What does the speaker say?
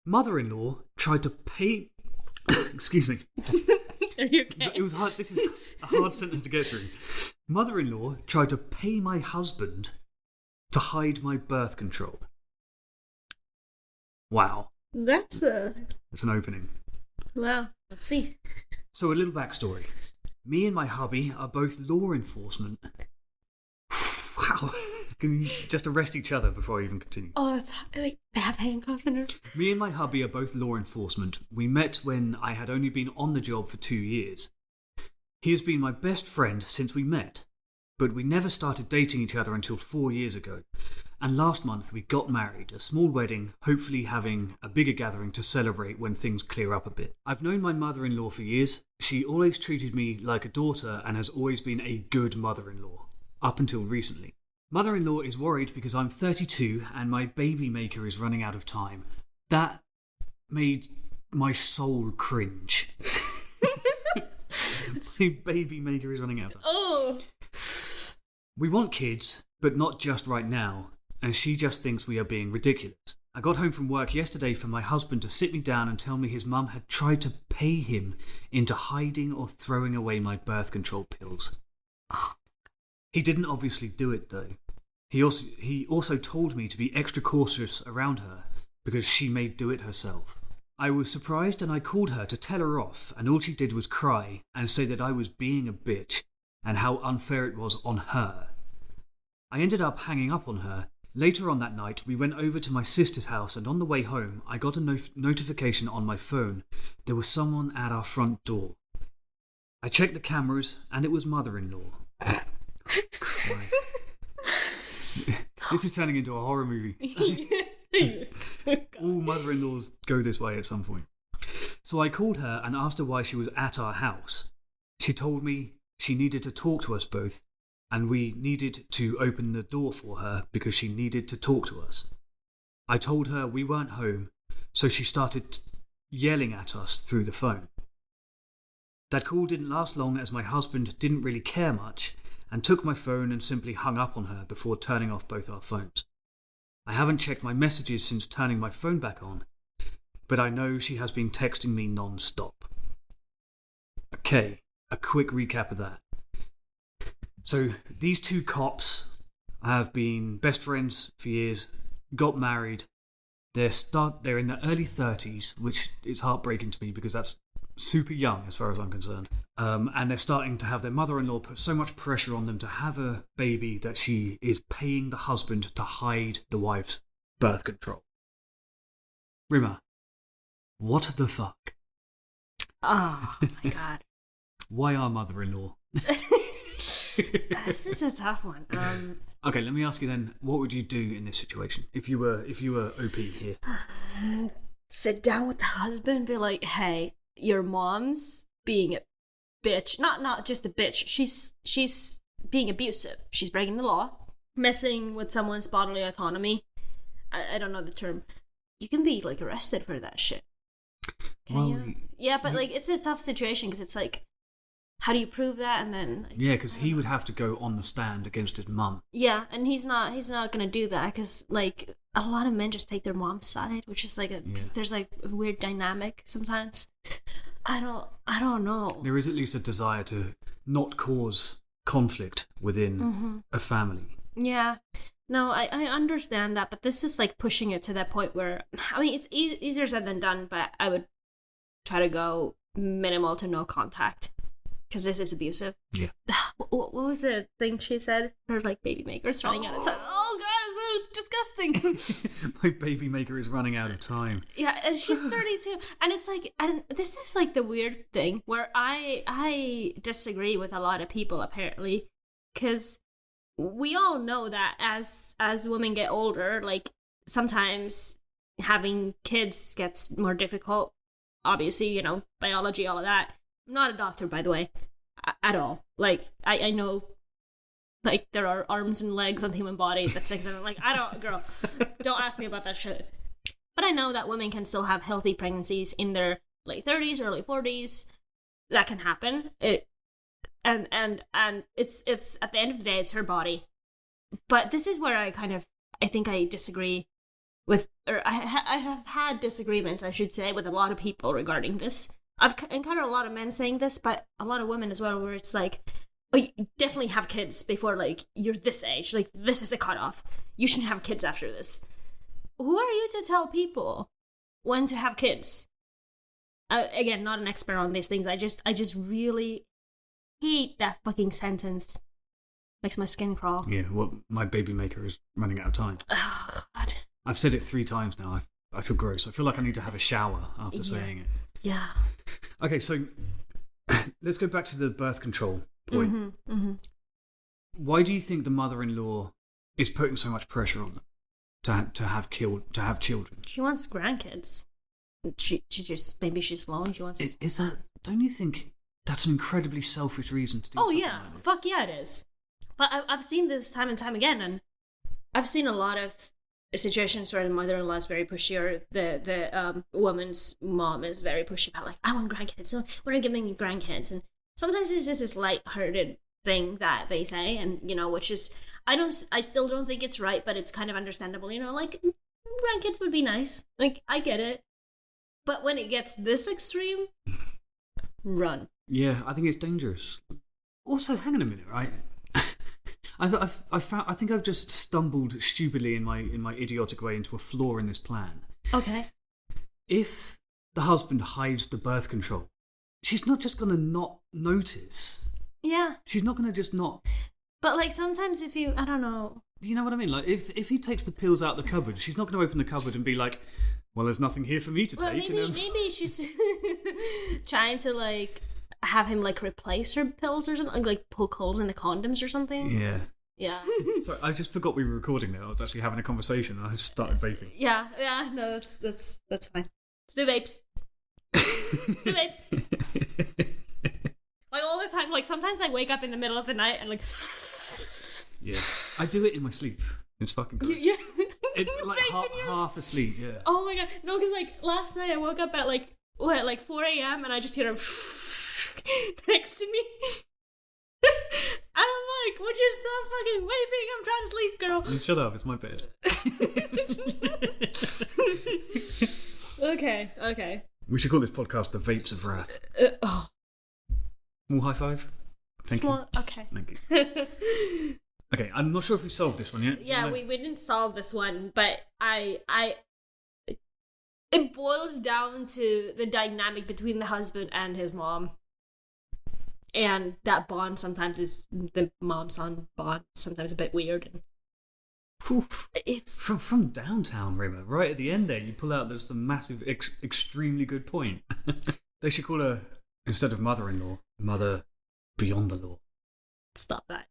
Mother-in-law tried to pay... Excuse me. Are you okay? It was hard. This is a hard sentence to get through. Mother-in-law tried to pay my husband to hide my birth control. Wow. That's It's an opening. Wow. Let's see. So a little backstory. Me and my hubby are both law enforcement. Wow. Can you just arrest each other before I even continue? Oh, it's like they have handcuffs in her. Me and my hubby are both law enforcement. We met when I had only been on the job for 2 years. He has been my best friend since we met, but we never started dating each other until 4 years ago. And last month we got married, a small wedding, hopefully having a bigger gathering to celebrate when things clear up a bit. I've known my mother-in-law for years. She always treated me like a daughter and has always been a good mother-in-law, up until recently. Mother-in-law is worried because I'm 32 and my baby maker is running out of time. That made my soul cringe. My baby maker is running out of time. Oh. We want kids, but not just right now, and she just thinks we are being ridiculous. I got home from work yesterday for my husband to sit me down and tell me his mum had tried to pay him into hiding or throwing away my birth control pills. He didn't obviously do it though. He also told me to be extra cautious around her because she may do it herself. I was surprised and I called her to tell her off, and all she did was cry and say that I was being a bitch and how unfair it was on her. I ended up hanging up on her. Later on that night, we went over to my sister's house, and on the way home, I got a notification on my phone. There was someone at our front door. I checked the cameras, and it was mother-in-law. Christ. This is turning into a horror movie. All mother-in-laws go this way at some point. So I called her and asked her why she was at our house. She told me she needed to talk to us both, and we needed to open the door for her because she needed to talk to us. I told her we weren't home, so she started yelling at us through the phone. That call didn't last long as my husband didn't really care much and took my phone and simply hung up on her before turning off both our phones. I haven't checked my messages since turning my phone back on, but I know she has been texting me non-stop. Okay, a quick recap of that. So these two cops have been best friends for years, got married. They're in their early 30s, which is heartbreaking to me because that's super young as far as I'm concerned. And they're starting to have their mother-in-law put so much pressure on them to have a baby that she is paying the husband to hide the wife's birth control. Rimmer, what the fuck? Oh my god. Why our mother-in-law? This is a tough one. Okay, let me ask you then, what would you do in this situation if you were OP here? Sit down with the husband, be like, hey, your mom's being a bitch. Not just a bitch. She's being abusive. She's breaking the law, messing with someone's bodily autonomy. I don't know the term. You can be like arrested for that shit. Can you? Yeah, but like it's a tough situation because it's like, how do you prove that? And then yeah, because he would have to go on the stand against his mum. Yeah, and he's not gonna do that because like a lot of men just take their mom's side, which is like there's like a weird dynamic sometimes. I don't know. There is at least a desire to not cause conflict within a family. Yeah. No, I understand that, but this is like pushing it to that point where, I mean, it's easier said than done, but I would try to go minimal to no contact because this is abusive. Yeah. What was the thing she said? Her like baby maker's running out of time. Oh god, it's so disgusting. My baby maker is running out of time. Yeah, and she's 32, and it's like, and this is like the weird thing where I disagree with a lot of people apparently, because we all know that as women get older, like sometimes having kids gets more difficult. Obviously, you know, biology, all of that. I'm not a doctor, by the way, at all. Like I know, like there are arms and legs on the human body. That's like don't ask me about that shit. But I know that women can still have healthy pregnancies in their late 30s, early 40s. That can happen. And it's at the end of the day, it's her body. But this is where I think I disagree I have had disagreements, I should say, with a lot of people regarding this. I've encountered a lot of men saying this, but a lot of women as well, where it's like, oh, you definitely have kids before, like, you're this age. Like, this is the cutoff. You shouldn't have kids after this. Who are you to tell people when to have kids? Again, not an expert on these things. I just really hate that fucking sentence. Makes my skin crawl. Yeah, well, my baby maker is running out of time. Oh, God. I've said it 3 times now. I feel gross. I feel like I need to have a shower after saying it. Yeah. Okay, so let's go back to the birth control point. Mm-hmm, mm-hmm. Why do you think the mother-in-law is putting so much pressure on them to have children? She wants grandkids. She just, maybe she's alone. She wants. Is that? Don't you think that's an incredibly selfish reason to do? Oh something yeah, like this? fuck yeah, it is. But I've seen this time and time again, and I've seen a lot of situations where the mother-in-law is very pushy, or the woman's mom is very pushy about, like, I want grandkids, so when are you giving me grandkids? And sometimes it's just this light-hearted thing that they say, and which is I still don't think it's right, but it's kind of understandable. Like, grandkids would be nice. Like, I get it, but when it gets this extreme, run. Yeah, I think it's dangerous. Also, hang on a minute, right? I think I've just stumbled stupidly in my idiotic way into a flaw in this plan. Okay. If the husband hides the birth control, she's not just gonna not notice. Yeah. She's not gonna just not. But like sometimes if I don't know. You know what I mean? Like if he takes the pills out of the cupboard, she's not gonna open the cupboard and be like, "Well, there's nothing here for me to take." Maybe she's trying to like have him like replace her pills or something, like poke holes in the condoms or something. Yeah. Yeah. Sorry, I just forgot we were recording now. I was actually having a conversation and I just started vaping. Yeah. No, that's fine. Let's do vapes. Let's do vapes. Like all the time. Like sometimes I wake up in the middle of the night and like. Yeah, I do it in my sleep. It's fucking gross. Yeah. Like half asleep. Yeah. Oh my god, no! Because like last night I woke up at like 4 a.m. and I just hear him next to me. And I'm like, would you stop fucking waving? I'm trying to sleep, girl. Shut up, it's my bed. Okay. We should call this podcast The Vapes of Wrath. Small high five. Thank you. Okay. Thank you. Okay, I'm not sure if we solved this one yet. Yeah, we didn't solve this one, but it boils down to the dynamic between the husband and his mom. And that bond sometimes is the mom-son bond, sometimes a bit weird. And it's from downtown, Rimmer. Right at the end there, you pull out there's some massive, extremely good point. They should call her, instead of mother-in-law, Mother Beyond the Law. Stop that.